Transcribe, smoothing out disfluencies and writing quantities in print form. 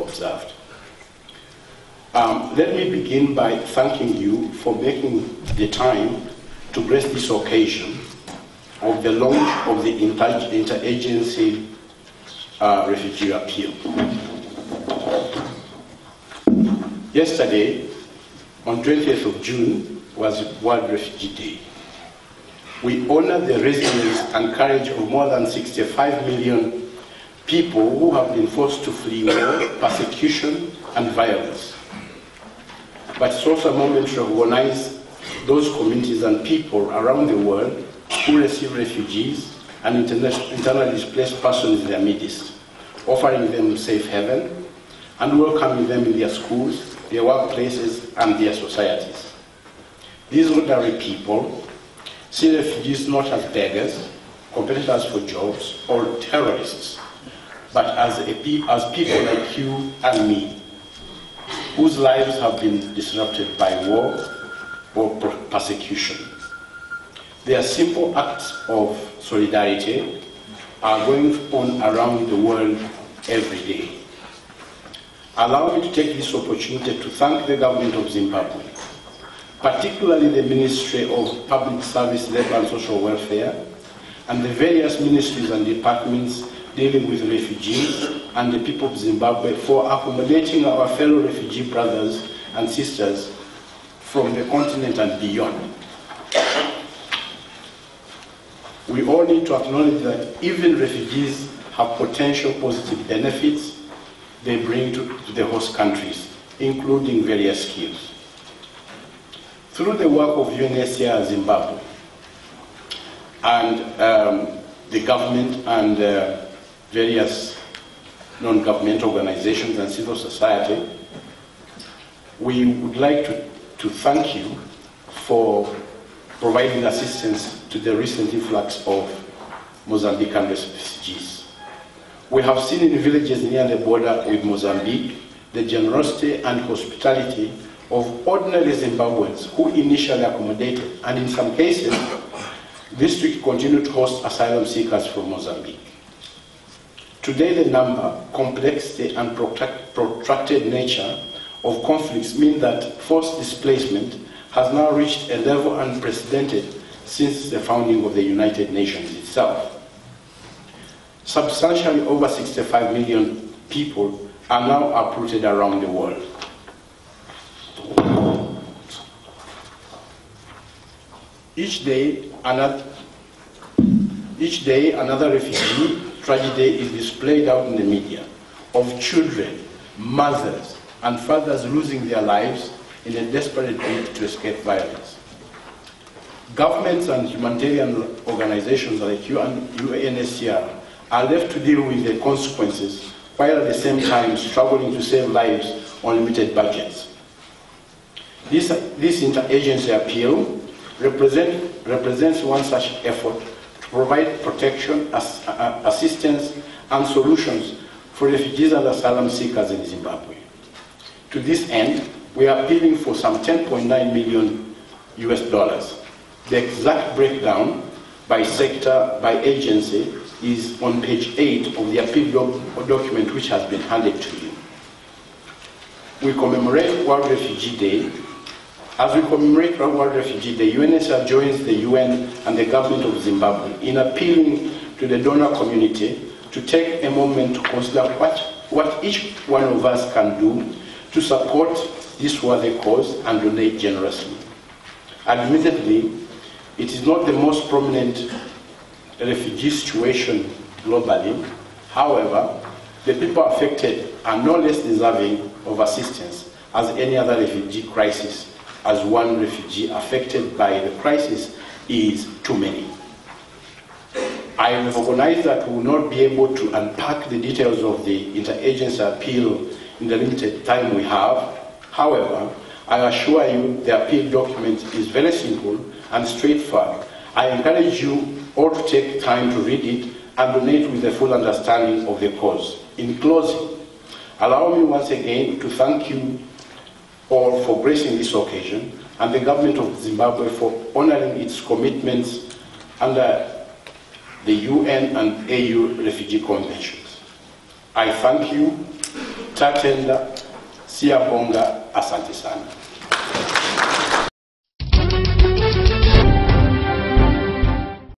observed. Let me begin by thanking you for making the time to grace this occasion of the launch of the interagency refugee appeal. Yesterday, on 20th of June, was World Refugee Day. We honor the resilience and courage of more than 65 million people who have been forced to flee war, persecution, and violence. But it's also a moment to recognize those communities and people around the world who receive refugees and internally displaced persons in their midst, offering them safe haven and welcoming them in their schools, their workplaces, and their societies. These ordinary people see refugees not as beggars, competitors for jobs, or terrorists, but as people like you and me, whose lives have been disrupted by war or persecution. Their simple acts of solidarity are going on around the world every day. Allow me to take this opportunity to thank the government of Zimbabwe, particularly the Ministry of Public Service, Labour and Social Welfare, and the various ministries and departments dealing with refugees and the people of Zimbabwe for accommodating our fellow refugee brothers and sisters from the continent and beyond. We all need to acknowledge that even refugees have potential positive benefits they bring to the host countries, including various skills. Through the work of UNHCR Zimbabwe and the government and various non-government organizations and civil society, we would like to thank you for providing assistance to the recent influx of Mozambican refugees. We have seen in villages near the border with Mozambique the generosity and hospitality of ordinary Zimbabweans who initially accommodated, and in some cases, districts continue to host asylum seekers from Mozambique. Today, the number, complexity, and protracted nature of conflicts mean that forced displacement has now reached a level unprecedented since the founding of the United Nations itself. Substantially over 65 million people are now uprooted around the world. Each day, another refugee tragedy is displayed out in the media of children, mothers, and fathers losing their lives in a desperate bid to escape violence. Governments and humanitarian organizations like UNHCR are left to deal with the consequences while at the same time struggling to save lives on limited budgets. This interagency appeal represents one such effort to provide protection, assistance, and solutions for refugees and asylum seekers in Zimbabwe. To this end, we are appealing for some $10.9 million US. The exact breakdown by sector, by agency, is on page 8 of the appeal document which has been handed to you. We commemorate World Refugee Day. As we commemorate World Refugee Day, UNHCR joins the UN and the government of Zimbabwe in appealing to the donor community to take a moment to consider what each one of us can do to support this worthy cause and donate generously. Admittedly, it is not the most prominent refugee situation globally. However, the people affected are no less deserving of assistance as any other refugee crisis, as one refugee affected by the crisis is too many. I recognize that we will not be able to unpack the details of the interagency appeal in the limited time we have. However, I assure you the appeal document is very simple and straightforward. I encourage you all to take time to read it and donate with a full understanding of the cause. In closing, allow me once again to thank you all for gracing this occasion and the government of Zimbabwe for honoring its commitments under the UN and AU refugee conventions. I thank you Tatenda, Siyabonga, asante sana.